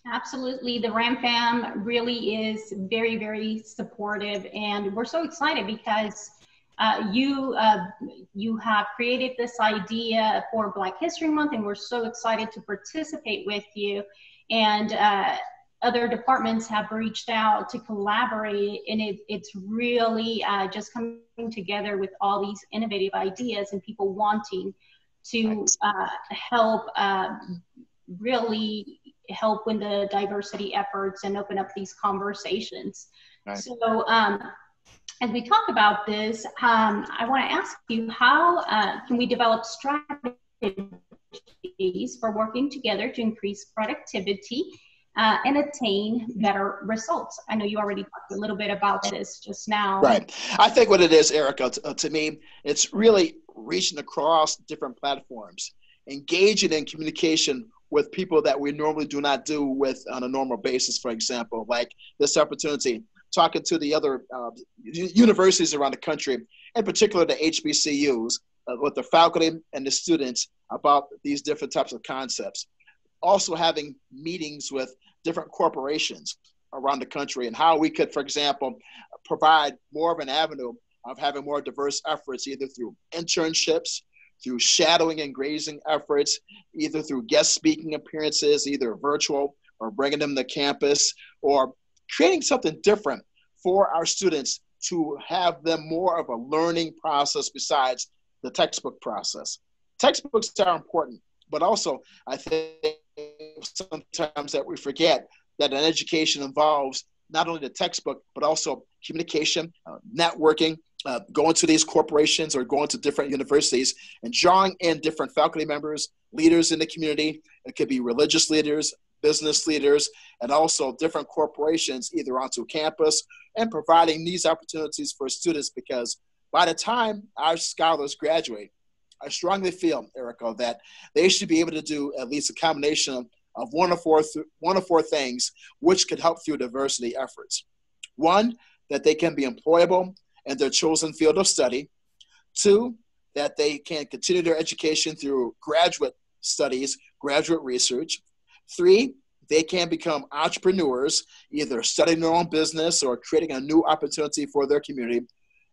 Absolutely. The Ram Fam really is very, very supportive, and we're so excited because you have created this idea for Black History Month, and we're so excited to participate with you. And other departments have reached out to collaborate, and it's really just coming together with all these innovative ideas and people wanting to help really help with the diversity efforts and open up these conversations. Right. So as we talk about this, I want to ask you, how can we develop strategies for working together to increase productivity and attain better results? I know you already talked a little bit about this just now. Right. I think what it is, Erica, to me, it's really reaching across different platforms, engaging in communication with people that we normally do not do with on a normal basis. For example, like this opportunity, talking to the other universities around the country, in particular the HBCUs, with the faculty and the students about these different types of concepts. Also having meetings with different corporations around the country and how we could, for example, provide more of an avenue of having more diverse efforts, either through internships, through shadowing and grazing efforts, either through guest speaking appearances, either virtual or bringing them to campus, or creating something different for our students to have them more of a learning process besides the textbook process. Textbooks are important, but also I think sometimes that we forget that an education involves not only the textbook, but also communication, networking, going to these corporations or going to different universities and drawing in different faculty members, leaders in the community. It could be religious leaders, business leaders, and also different corporations either onto campus, and providing these opportunities for students, because by the time our scholars graduate, I strongly feel, Erica, that they should be able to do at least a combination of one of four things which could help through diversity efforts. One, that they can be employable in their chosen field of study. Two, that they can continue their education through graduate studies, graduate research. Three, they can become entrepreneurs, either studying their own business or creating a new opportunity for their community.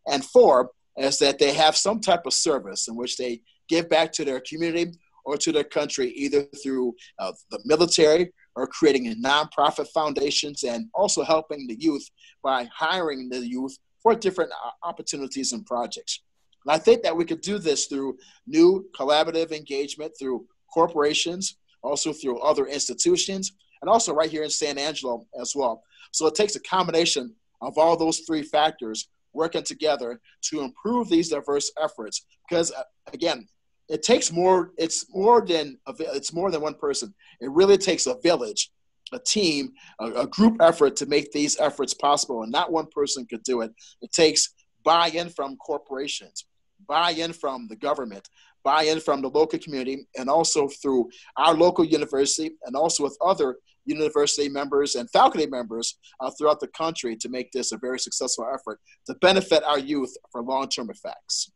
And four, is that they have some type of service in which they give back to their community or to their country, either through the military or creating nonprofit foundations, and also helping the youth by hiring the youth for different opportunities and projects. And I think that we could do this through new collaborative engagement through corporations, also through other institutions, and also right here in San Angelo as well. So it takes a combination of all those three factors working together to improve these diverse efforts, because again, it takes more, it's more than one person. It really takes a village, a team, a group effort to make these efforts possible, and not one person could do it. It takes buy-in from corporations, buy-in from the government, buy-in from the local community, and also through our local university, and also with other university members and faculty members throughout the country to make this a very successful effort to benefit our youth for long-term effects.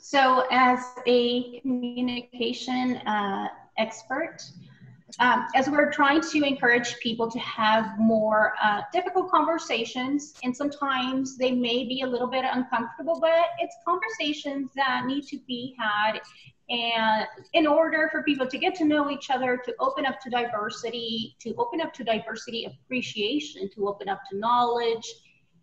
So as a communication expert, as we're trying to encourage people to have more difficult conversations, and sometimes they may be a little bit uncomfortable, but it's conversations that need to be had, and in order for people to get to know each other, to open up to diversity appreciation, to open up to knowledge,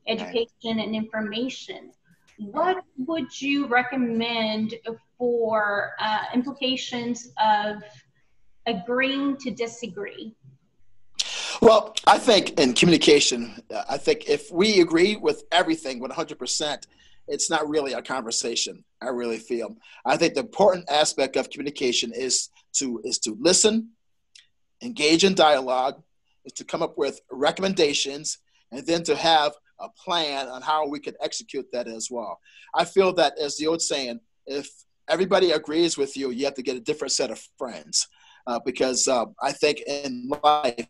education, and information. What would you recommend for implications of agreeing to disagree? Well, I think in communication, I think if we agree with everything 100%, it's not really a conversation, I really feel. I think the important aspect of communication is to listen, engage in dialogue, is to come up with recommendations, and then to have a plan on how we can execute that as well. I feel that, as the old saying, if everybody agrees with you, you have to get a different set of friends. Because I think in life,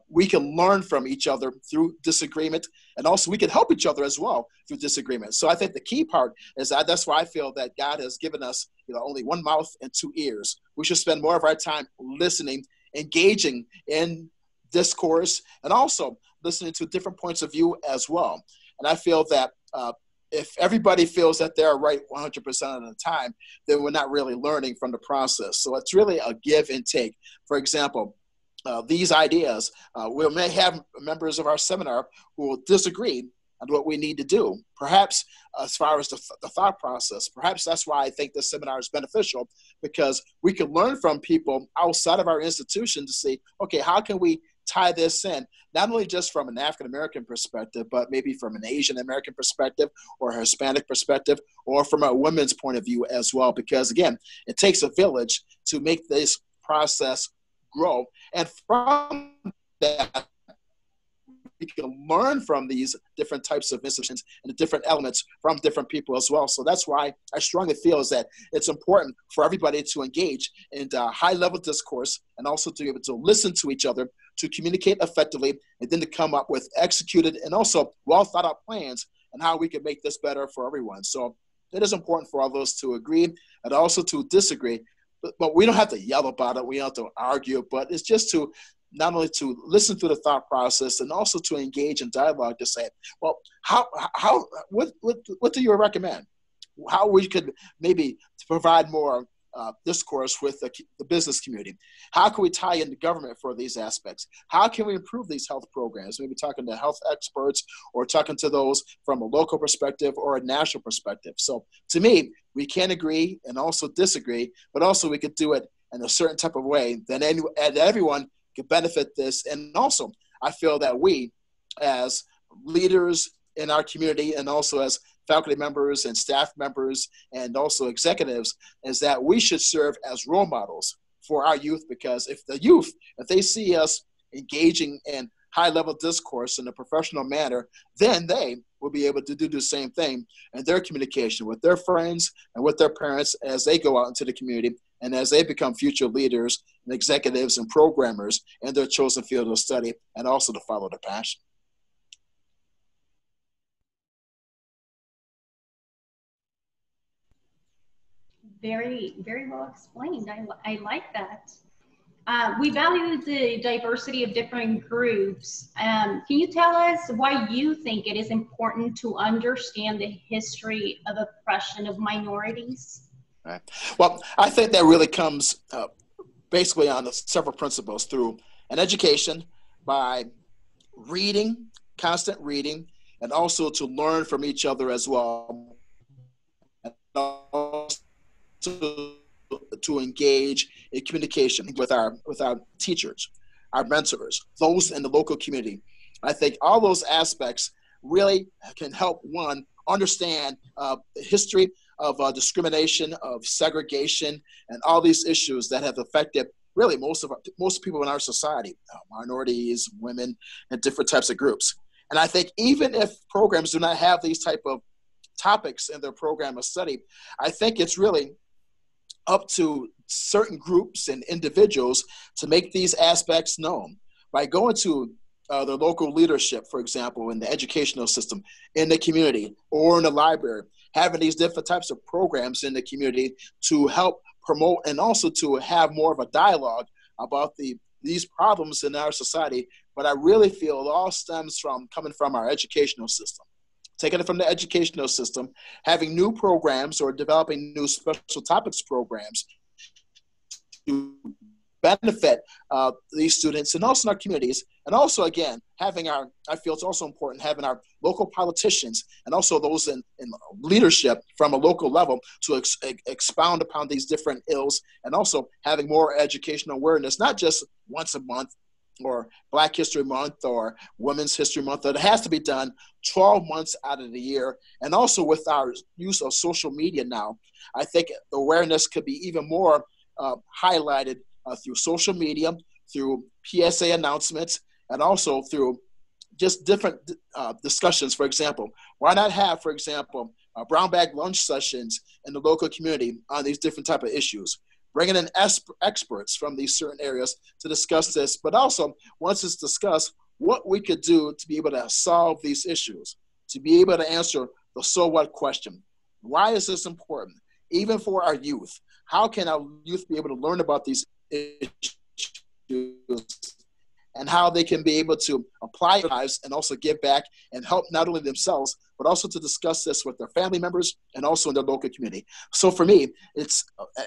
we can learn from each other through disagreement, and also we can help each other as well through disagreement. So I think the key part is that's why I feel that God has given us, only one mouth and two ears. We should spend more of our time listening, engaging in discourse, and also listening to different points of view as well. And I feel that if everybody feels that they're right 100% of the time, then we're not really learning from the process. So it's really a give and take. For example, these ideas, we may have members of our seminar who will disagree on what we need to do. Perhaps as far as the thought process, perhaps that's why I think this seminar is beneficial, because we can learn from people outside of our institution to see, okay, how can we tie this in, not only just from an African-American perspective, but maybe from an Asian-American perspective or a Hispanic perspective, or from a women's point of view as well. Because again, it takes a village to make this process grow. And from that, we can learn from these different types of institutions and the different elements from different people as well. So that's why I strongly feel is that it's important for everybody to engage in high-level discourse, and also to be able to listen to each other, to communicate effectively, and then to come up with executed and also well-thought-out plans on how we can make this better for everyone. So it is important for all of us to agree and also to disagree, but we don't have to yell about it. We don't have to argue, but it's just to not only to listen to the thought process and also to engage in dialogue to say, well, what do you recommend? How we could maybe provide more discourse with the business community? How can we tie into government for these aspects? How can we improve these health programs? Maybe talking to health experts or talking to those from a local perspective or a national perspective. So to me, we can agree and also disagree, but also we could do it in a certain type of way that everyone can benefit this. And also, I feel that we, as leaders in our community and also as faculty members and staff members and also executives, is that we should serve as role models for our youth, because if they see us engaging in high-level discourse in a professional manner, then they will be able to do the same thing in their communication with their friends and with their parents as they go out into the community and as they become future leaders and executives and programmers in their chosen field of study, and also to follow their passion. Very, very well explained. I like that. We value the diversity of different groups. Can you tell us why you think it is important to understand the history of oppression of minorities? Right. Well, I think that really comes basically on several principles through an education, by reading, constant reading, and also to learn from each other as well. And also to engage in communication with our teachers, our mentors, those in the local community. I think all those aspects really can help one understand the history of discrimination, of segregation, and all these issues that have affected really most people in our society, minorities, women, and different types of groups. And I think even if programs do not have these type of topics in their program of study, I think it's really up to certain groups and individuals to make these aspects known by going to the local leadership, for example, in the educational system, in the community, or in the library, having these different types of programs in the community to help promote and also to have more of a dialogue about these problems in our society. But I really feel it all stems from coming from our educational system. Taking it from the educational system, having new programs or developing new special topics programs to benefit these students and also in our communities. And also, again, I feel it's also important having our local politicians and also those in leadership from a local level to expound upon these different ills, and also having more educational awareness, not just once a month or Black History Month or Women's History Month. It has to be done 12 months out of the year. And also with our use of social media now, I think awareness could be even more highlighted through social media, through PSA announcements, and also through just different discussions. For example, why not have, for example, brown bag lunch sessions in the local community on these different type of issues? bringing in experts from these certain areas to discuss this, but also once it's discussed, what we could do to be able to solve these issues, to be able to answer the so what question. Why is this important? Even for our youth, how can our youth be able to learn about these issues and how they can be able to apply their lives and also give back and help not only themselves, but also to discuss this with their family members and also in their local community. So for me, it's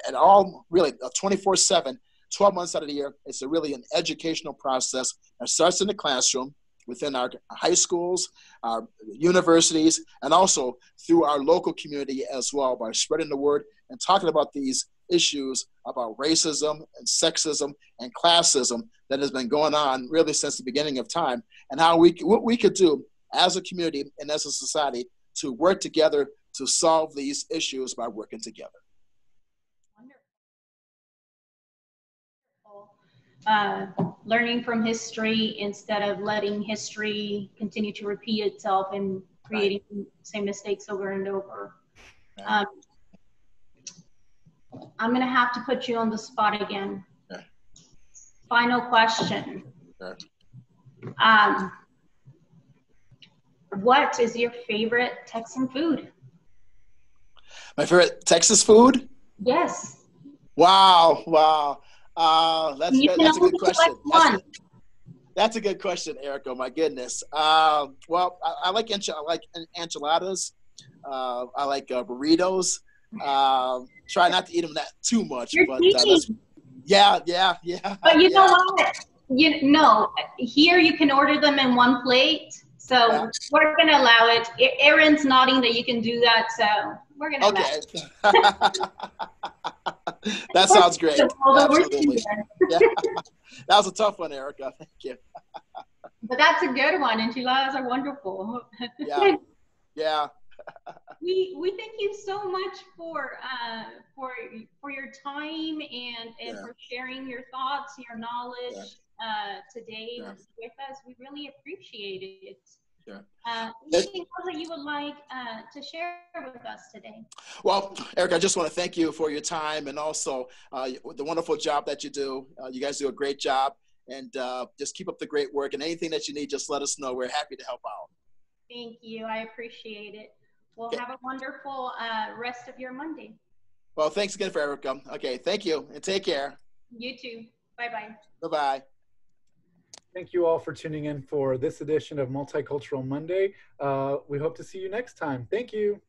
an all really a 24/7, 12 months out of the year. It's really an educational process that starts in the classroom, within our high schools, our universities, and also through our local community as well, by spreading the word and talking about these issues about racism and sexism and classism that has been going on really since the beginning of time, and how what we could do as a community and as a society to work together to solve these issues by working together. Learning from history instead of letting history continue to repeat itself and creating the same mistakes over and over. I'm going to have to put you on the spot again. Okay. Final question. Okay. What is your favorite Texan food? My favorite Texas food? Yes. Wow. That's a good question. That's a good question, Erica. My goodness. Well, I like enchiladas. I like burritos. Try not to eat them that too much. But yeah. But you know what? Here you can order them in one plate. So we're going to allow it. Aaron's nodding that you can do that. So we're going to allow it. That sounds great. Absolutely. Yeah. That was a tough one, Erica. Thank you. But that's a good one. Enchiladas are wonderful. Yeah. We thank you so much for your time and for sharing your thoughts, your knowledge today with us. We really appreciate it. Sure. Anything else that you would like to share with us today? Well, Eric, I just want to thank you for your time and also the wonderful job that you do. You guys do a great job, and just keep up the great work. And anything that you need, just let us know. We're happy to help out. Thank you. I appreciate it. Well, have a wonderful rest of your Monday. Well, thanks again for Erica. Okay, thank you, and take care. You too. Bye-bye. Bye-bye. Thank you all for tuning in for this edition of Multicultural Monday. We hope to see you next time. Thank you.